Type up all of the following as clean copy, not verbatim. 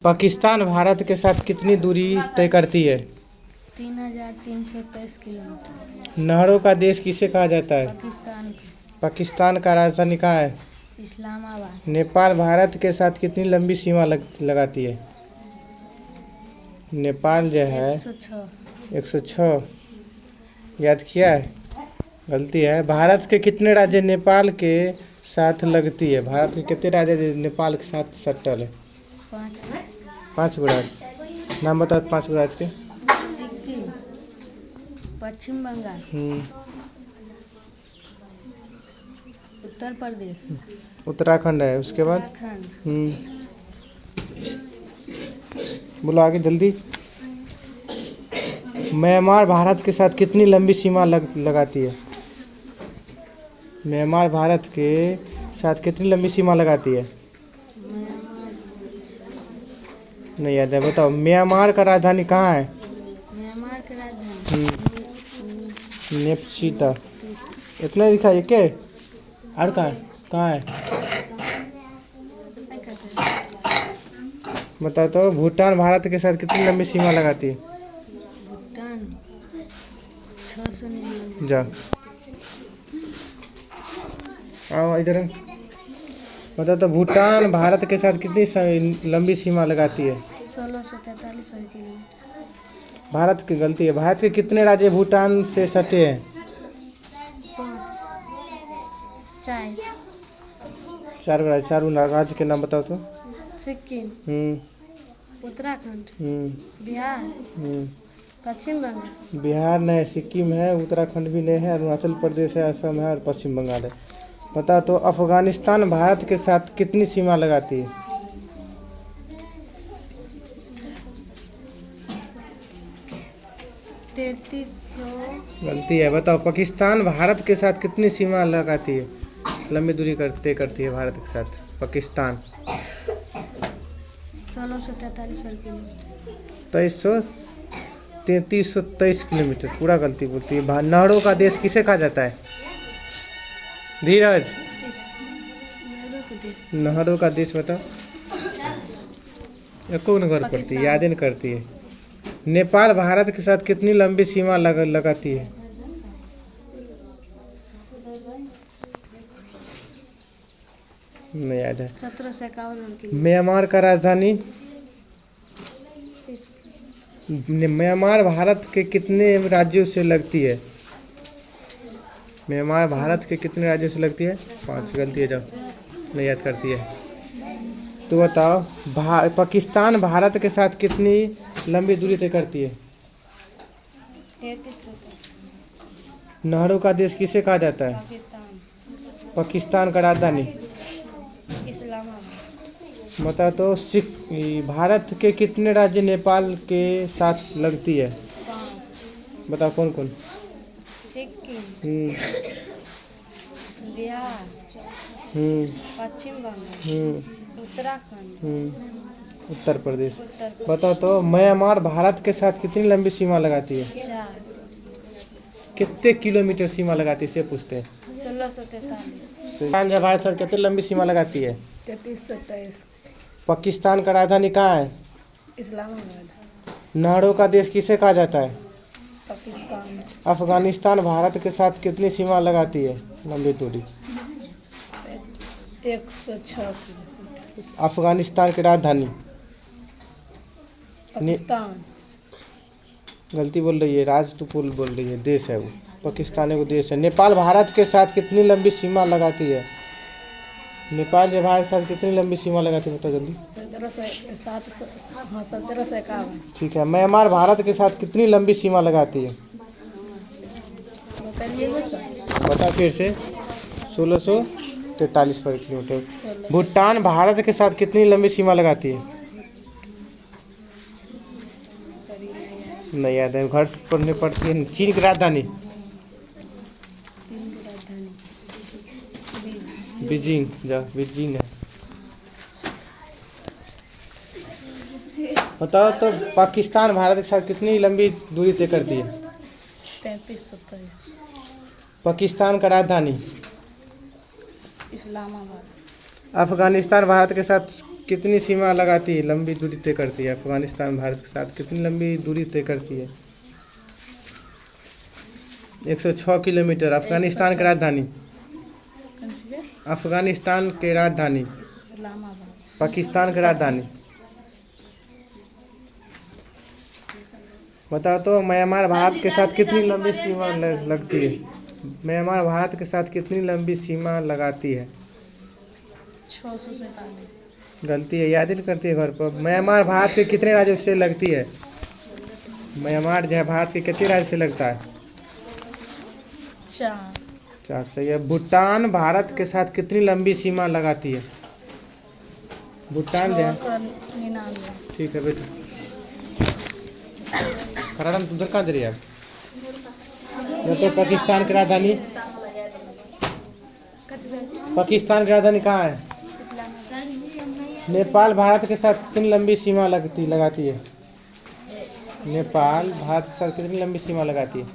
पाकिस्तान भारत के साथ कितनी दूरी तय करती है? 3323 किलोमीटर। नहरों का देश किसे कहा जाता है? पाकिस्तान पाकिस्तान का राजधानी कहाँ है? इस्लामाबाद। नेपाल भारत के साथ कितनी लंबी सीमा लगाती है? नेपाल जो है 106। 106। याद किया है? गलती है। भारत के कितने राज्य नेपाल के साथ लगती है? भारत के कितने राज्य नेपाल के साथ सटल है? 5। 5 गो राज्य। नाम बताओ 5 गो राज्य के। सिक्किम, पश्चिम बंगाल, उत्तर प्रदेश, उत्तराखंड है। उसके बाद उत्तराखंड। बोलो आगे जल्दी। म्यांमार भारत के साथ कितनी लंबी सीमा लगाती है? म्यांमार भारत के साथ कितनी लंबी सीमा लगाती है? नहीं याद है, बताओ। म्यांमार का राजधानी कहाँ है? म्यांमार की राजधानी नेपचिता। इतना लिखा है क्या? और कहाँ है? बताओ तो। भूटान भारत के साथ कितनी लंबी सीमा लगाती है? भूटान 699। जा आओ इधर। बताओ तो। भूटान भारत के साथ कितनी लंबी सीमा लगाती है? 1643 किलोमीटर। भारत की गलती है। भारत के कितने राज्य भूटान से सटे हैं? 5। 4। 4 राज्य। 4 राज्य के नाम बताओ तो। सिक्किम, उत्तराखंड, बिहार, पश्चिम बंगाल। बिहार नहीं, सिक्किम है, उत्तराखंड भी नहीं है, अरुणाचल प्रदेश है, असम है और पश्चिम बंगाल है। बता तो। अफगानिस्तान भारत के साथ कितनी सीमा लगाती है? 3300। गलती है। बताओ। पाकिस्तान भारत के साथ कितनी सीमा लगाती है? लंबी दूरी करती है भारत के साथ पाकिस्तान। 1643 किलोमीटर। 3323 किलोमीटर। पूरा गलती बोलती है। नहरों का देश किसे कहा जाता है? धीरज। नहरों का देश बताओ। एको नगर पड़ती है, याद नहीं करती है। नेपाल भारत के साथ कितनी लंबी सीमा लगाती है? नहीं याद है। 1751। म्यांमार का राजधानी? म्यांमार भारत के कितने राज्यों से लगती है? म्यांमार भारत के कितने राज्यों से लगती है? 5। गलती है। जाओ, नहीं याद करती है तो बताओ। पाकिस्तान भारत के साथ कितनी लंबी दूरी तय करती है? 3300। नहरों का देश किसे कहा जाता है? पाकिस्तान। पाकिस्तान का राजधानी? इस्लामाबाद। बताओ तो। भारत के कितने राज्य नेपाल के साथ लगती है? 5। बताओ कौन कौन। सिक्किम, बिहार, पश्चिम बंगाल, उत्तराखंड, उत्तर प्रदेश। उत्तर प्रदेश। बताओ तो। म्यांमार भारत के साथ कितनी लंबी सीमा लगाती है? 4। कितने किलोमीटर सीमा लगाती है, से पूछते हैं। 1643। भारत साथ कितनी लंबी सीमा लगाती है? 3323। पाकिस्तान का राजधानी कहाँ है? इस्लामाबाद। नहरों का देश किसे कहा जाता है? पाकिस्तान। अफगानिस्तान भारत के साथ कितनी सीमा लगाती है लंबी दूरी? 106। अफगानिस्तान की राजधानी? पाकिस्तान। गलती बोल रही है। राज तो बोल रही है। देश है वो। पाकिस्तान को देश है। नेपाल भारत के साथ कितनी लंबी सीमा लगाती है? नेपाल जो भारत के साथ कितनी लंबी सीमा लगाती है, बताओ जल्दी। 1751। ठीक है। म्यांमार भारत के साथ कितनी लंबी सीमा लगाती है? बता फिर से। 1643 किलोमीटर। भूटान भारत के साथ कितनी लंबी सीमा लगाती है? नहीं याद है, घर से पढ़ने पड़ती है। चीन की राजधानी? बीजिंग। जा बीजिंग है। बताओ तो। पाकिस्तान भारत के साथ कितनी लंबी दूरी तय करती है? 3327। पाकिस्तान का राजधानी? इस्लामाबाद। अफगानिस्तान भारत के साथ कितनी सीमा लगाती है, लंबी दूरी तय करती है? अफगानिस्तान भारत के साथ कितनी लंबी दूरी तय करती है? 106 किलोमीटर। अफगानिस्तान की राजधानी? कौन सी है? अफगानिस्तान की राजधानी? इस्लामाबाद। पाकिस्तान की राजधानी? बताओ तो म्यांमार भारत के साथ कितनी लंबी सीमा लगती है? म्यांमार भारत के साथ कितनी लंबी सीमा लगाती है? 647। गलती है, याद ही नहीं करती है घर पर। म्यांमार भारत के कितने राज्यों से लगती है? म्यांमार जो है भारत के कितने राज्य से लगता है? 4। 4 सही है। भूटान भारत के साथ कितनी लंबी सीमा लगाती है? भूटान जो है 699। ठीक है बेटा। खराड़म तुम उधर कहाँ दे रही है आप? तो पाकिस्तान की राजधानी? पाकिस्तान की राजधानी कहाँ है? नेपाल भारत के साथ कितनी लंबी सीमा लगाती है? नेपाल भारत के साथ कितनी लंबी सीमा लगाती है?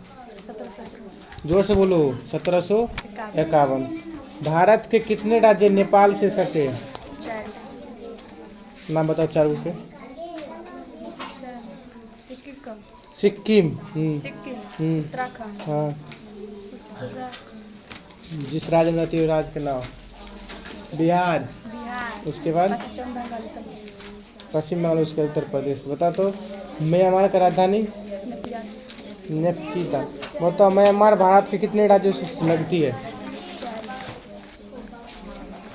जोर से बोलो। 1751। भारत के कितने राज्य नेपाल से सटे हैं? 4। नाम बताओ चारों के। सिक्किम। सिक्किम, उत्तराखंड, हाँ। जिस राज्य में रहती है राज्य के नाम? बिहार। बिहार। उसके बाद पश्चिम बंगाल, पश्चिम बंगाल, उसके उत्तर प्रदेश। बता तो म्यांमार का राजधानी? नेपचिता। बताओ म्यांमार भारत के कितने राज्यों से लगती है?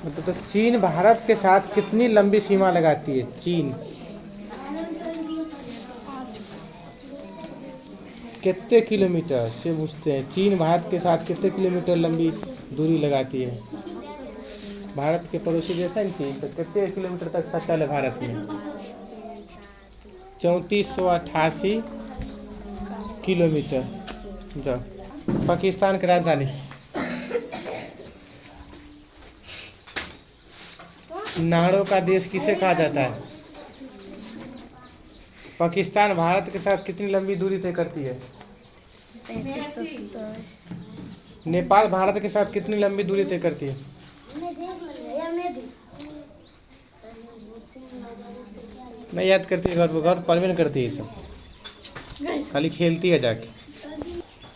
मतलब तो चीन भारत के साथ कितनी लंबी सीमा लगाती है? चीन कितने किलोमीटर से पूछते हैं? चीन भारत के साथ कितने किलोमीटर लंबी दूरी लगाती है? भारत के पड़ोसी देश है चीन, तो कितने किलोमीटर तक सटल है भारत में? 3488 किलोमीटर। जाओ। पाकिस्तान की राजधानी? नारों का देश किसे कहा जाता है? पाकिस्तान भारत के साथ कितनी लंबी दूरी तय करती है? 3527। नेपाल भारत के साथ कितनी लंबी दूरी तय करती है? नहीं याद करती है, घर पर भी नहीं करती है सब, खाली खेलती है जाके।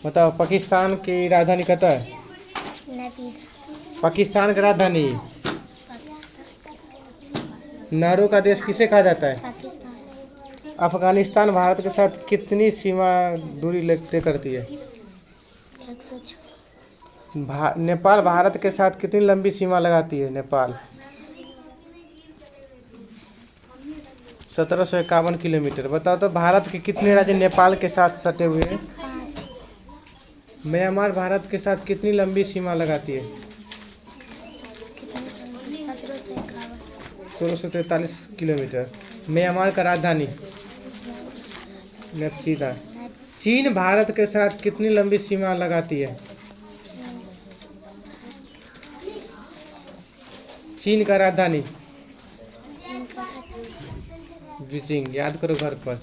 बताओ पाकिस्तान की राजधानी कहाँ है? पाकिस्तान की राजधानी? नारों का देश किसे कहा जाता है? अफगानिस्तान भारत के साथ कितनी सीमा दूरी तय करती है? 106। नेपाल भारत के साथ कितनी लंबी सीमा लगाती है? नेपाल 1751 किलोमीटर। बताओ तो भारत के कितने राज्य नेपाल के साथ सटे हुए हैं? 5। म्यांमार भारत के साथ कितनी लंबी सीमा लगाती है? 1643 किलोमीटर। म्यांमार का राजधानी? नेपचिता। चीन भारत के साथ कितनी लंबी सीमा लगाती है? चीन का राजधानी? बीजिंग। याद करो घर पर।